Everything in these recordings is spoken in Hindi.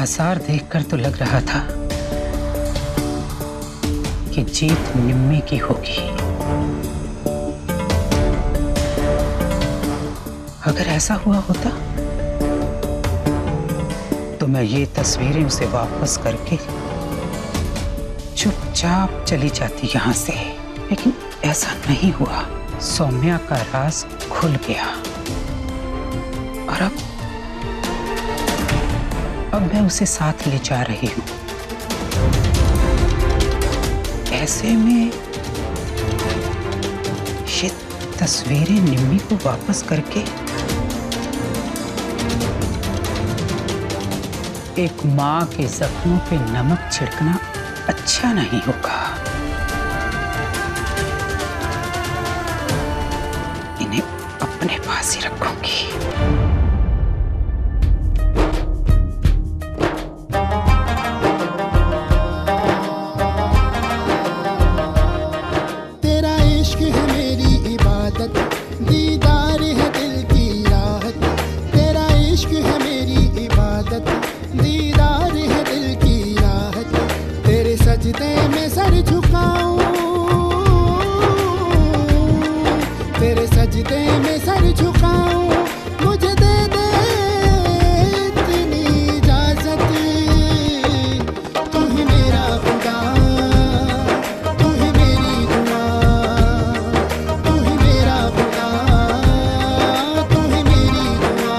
बाजार देखकर तो लग रहा था कि जीत निम्मी की होगी। अगर ऐसा हुआ होता तो मैं ये तस्वीरें उसे वापस करके चुपचाप चली जाती यहां से, लेकिन ऐसा नहीं हुआ। सौम्या का राज खुल गया और अब मैं उसे साथ ले जा रही हूं। ऐसे में ये तस्वीरें निम्मी को वापस करके एक मां के जख्मों पे नमक छिड़कना अच्छा नहीं होगा। इन्हें अपने पास ही रखूंगी। तेरा इश्क है मेरी इबादत, दीदार है दिल की राहत। तेरा इश्क है मेरी इबादत, दीदार है दिल की राहत। तेरे सजदे में सर झुकाऊं, तेरे सजदे में सर झुकाऊं। मुझे दे दे इतनी इजाजत, तू ही मेरा खुदा, तू ही मेरी दुआ। तू ही मेरा खुदा, तू ही मेरी दुआ।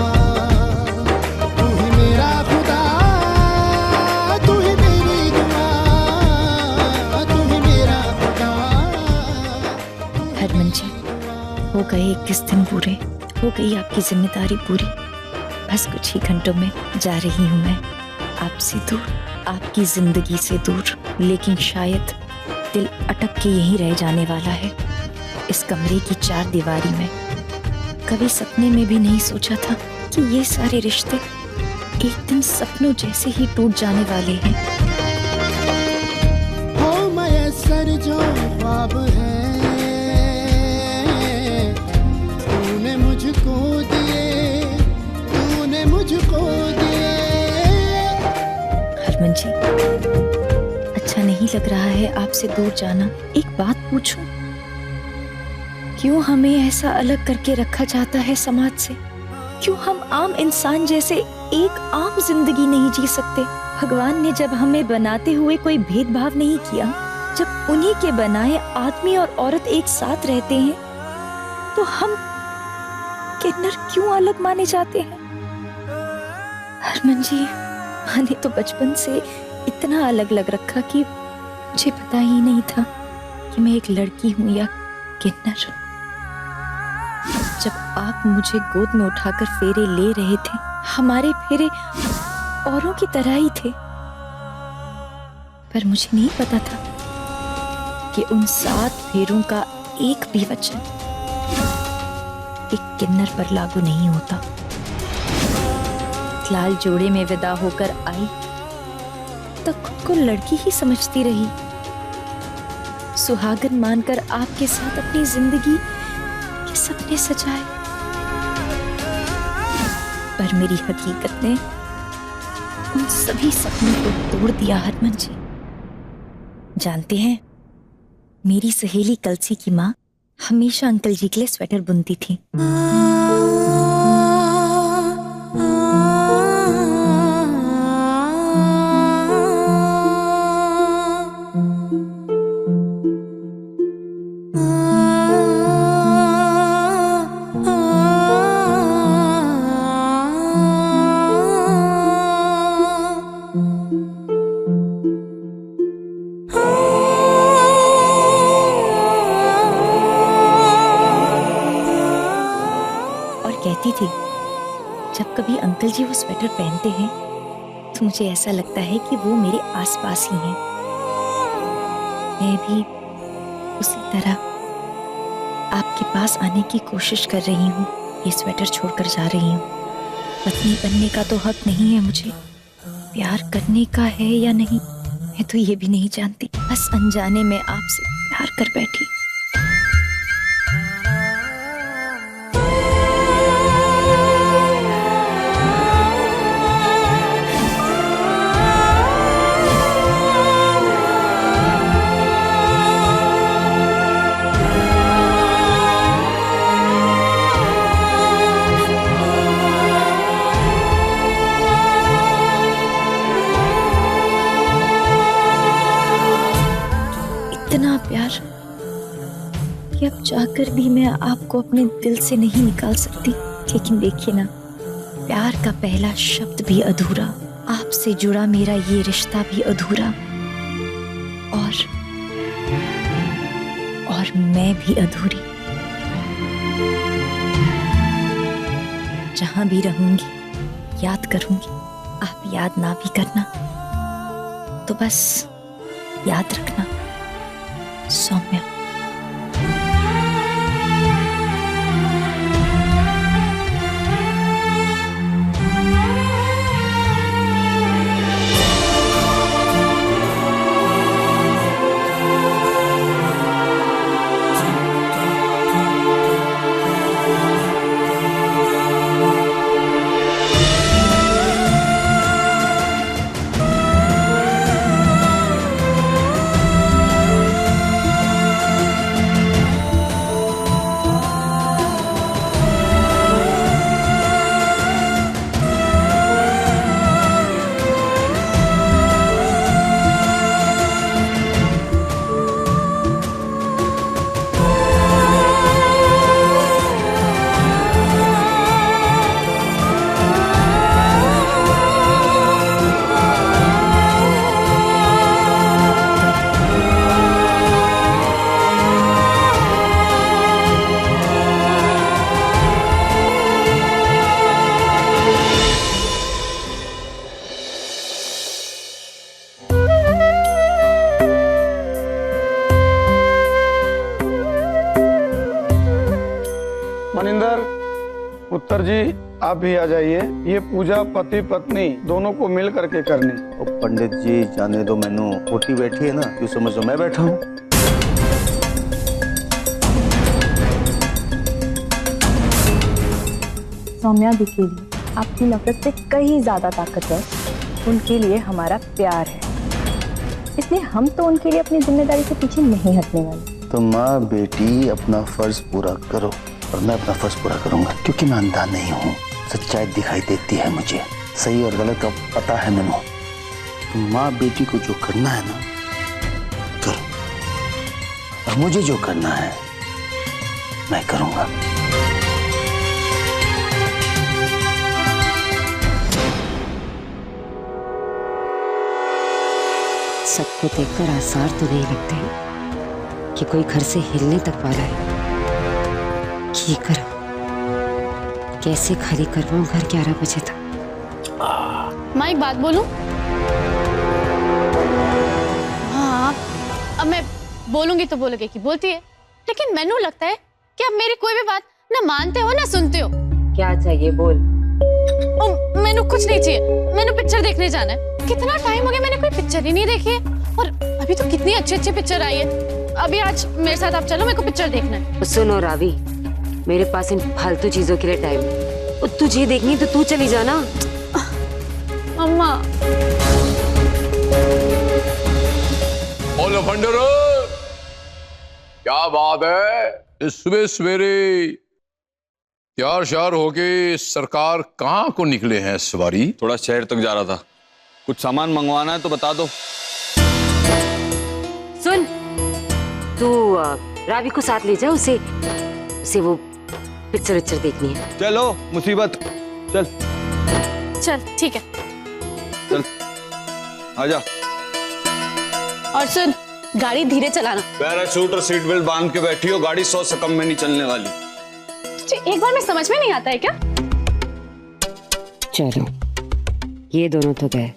तू ही मेरा खुदा, तू ही मेरी दुआ। तू ही मेरा खुदा। हरमन जी, हो गए 21 दिन पूरे, हो गई आपकी जिम्मेदारी पूरी। बस कुछ ही घंटों में जा रही हूँ मैं आपसे दूर, आपकी जिंदगी से दूर। लेकिन शायद दिल अटक के यहीं रह जाने वाला है, इस कमरे की 4 दीवारी में। कभी सपने में भी नहीं सोचा था कि ये सारे रिश्ते एक दिन सपनों जैसे ही टूट जाने वाले हैं। हो मयस्सर जो ख्वाब है, तूने मुझको दिए, तूने मुझको दिए। हरमन जी, अच्छा नहीं लग रहा है आपसे दूर जाना। एक बात पूछूं, क्यों हमें ऐसा अलग करके रखा जाता है समाज से? क्यों हम आम इंसान जैसे एक आम जिंदगी नहीं जी सकते? भगवान ने जब हमें बनाते हुए कोई भेदभाव नहीं किया, जब उन्हीं के बनाए आदमी और औरत एक साथ रहते हैं, तो हम किन्नर क्यों अलग माने जाते हैं? हरमन जी, माँ ने तो बचपन से इतना अलग लग रखा कि मुझे पता ही नहीं था कि मैं एक लड़की हूं या किन्नर। जब आप मुझे गोद में उठाकर फेरे ले रहे थे, हमारे फेरे औरों की तरह ही थे, पर मुझे नहीं पता था कि उन 7 फेरों का एक भी वचन एक किन्नर पर लागू नहीं होता। लाल जोड़े में विदा होकर आई तक खुद को लड़की ही समझती रही, सुहागन मानकर आपके साथ अपनी जिंदगी के सपने सजाए। पर मेरी हकीकत ने उन सभी सपनों को तोड़ दिया हरमन जी। जानते हैं, मेरी सहेली कलसी की माँ हमेशा अंकल जी के लिए स्वेटर बुनती थी। कहती थी, जब कभी अंकल जी वो स्वेटर पहनते हैं तो मुझे ऐसा लगता है कि वो मेरे आसपास ही हैं। मैं भी उसी तरह आपके पास आने की कोशिश कर रही हूँ। ये स्वेटर छोड़कर जा रही हूँ। पत्नी बनने का तो हक नहीं है मुझे, प्यार करने का है या नहीं मैं तो ये भी नहीं जानती। बस अनजाने में आपसे प्यार कर बैठी। चाहकर भी मैं आपको अपने दिल से नहीं निकाल सकती। लेकिन देखिए ना, प्यार का पहला शब्द भी अधूरा, आपसे जुड़ा मेरा ये रिश्ता भी अधूरा, और मैं भी अधूरी। जहां भी रहूंगी याद करूंगी, आप याद ना भी करना तो बस याद रखना, सौम्या। मनिंदर, उत्तर जी आप भी आ जाइए। ये पूजा पति पत्नी दोनों को मिल करके करनी। और पंडित जी जाने दो, मैनू मोटी बैठी है ना, क्यों समझो मैं बैठा हूँ। सौम्या दी के लिए आपकी नफरत से कहीं ज्यादा ताकतवर उनके लिए हमारा प्यार है, इसलिए हम तो उनके लिए अपनी जिम्मेदारी से पीछे नहीं हटने वाले। तो माँ बेटी अपना फर्ज पूरा करो और मैं अपना फर्ज पूरा करूंगा, क्योंकि मैं अंधा नहीं हूँ। सच्चाई दिखाई देती है मुझे, सही और गलत का पता है मैनू। तो माँ बेटी को जो करना है ना करो, और मुझे जो करना है मैं करूंगा। सबको देखकर आसार तो नहीं लगते कि कोई घर से हिलने तक वाला है। ये कर कैसे खाली करवाऊं घर, 11 बजे तक। माँ एक बात बोलूं? हाँ, अब मैं बोलूंगी तो बोलोगे कि बोलती है, लेकिन मैनू लगता है कि अब मेरी कोई भी बात ना मानते हो ना सुनते हो। क्या चाहिए बोल। मैनू कुछ नहीं चाहिए, मैनू पिक्चर देखने जाना है। कितना टाइम हो गया मैंने कोई पिक्चर ही नहीं देखी है, और अभी तो कितनी अच्छी अच्छी पिक्चर आई है। अभी आज मेरे साथ आप चलो, मेरे को पिक्चर देखना है। सुनो रावी, मेरे पास इन फालतू चीजों के लिए टाइम है। तुझे देखनी तो तू चली जाना। अम्मा बोलो भंडरो, क्या बात है इस सुबह सवेरे तैयार श्यार होके सरकार कहाँ को निकले हैं सवारी? थोड़ा शहर तक जा रहा था, कुछ सामान मंगवाना है तो बता दो। सुन, तू रावी को साथ ले जा, उसे वो पिक्चर देखनी है। चलो मुसीबत, चल चल ठीक है, चल आजा। और सुन, गाड़ी धीरे चलाना। पैराशूट और सीट बेल्ट बांध के बैठी हो, गाड़ी 100 से कम में नहीं चलने वाली। एक बार में समझ में नहीं आता है क्या? चलो ये दोनों तो गए,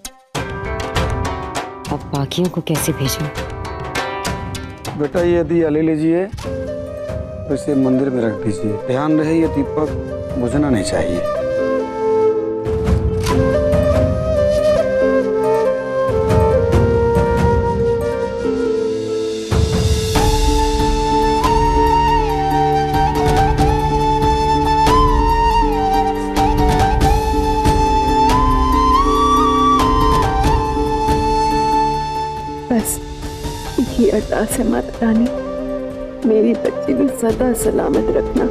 अब बाकियों को कैसे भेजूं? बेटा ये दिया ले लीजिए, तो इसे मंदिर में रख दीजिए। ध्यान रहे ये दीपक बुझना नहीं चाहिए। बस ये अरदास है माता रानी, मेरी बच्ची भी सदा सलामत रखना।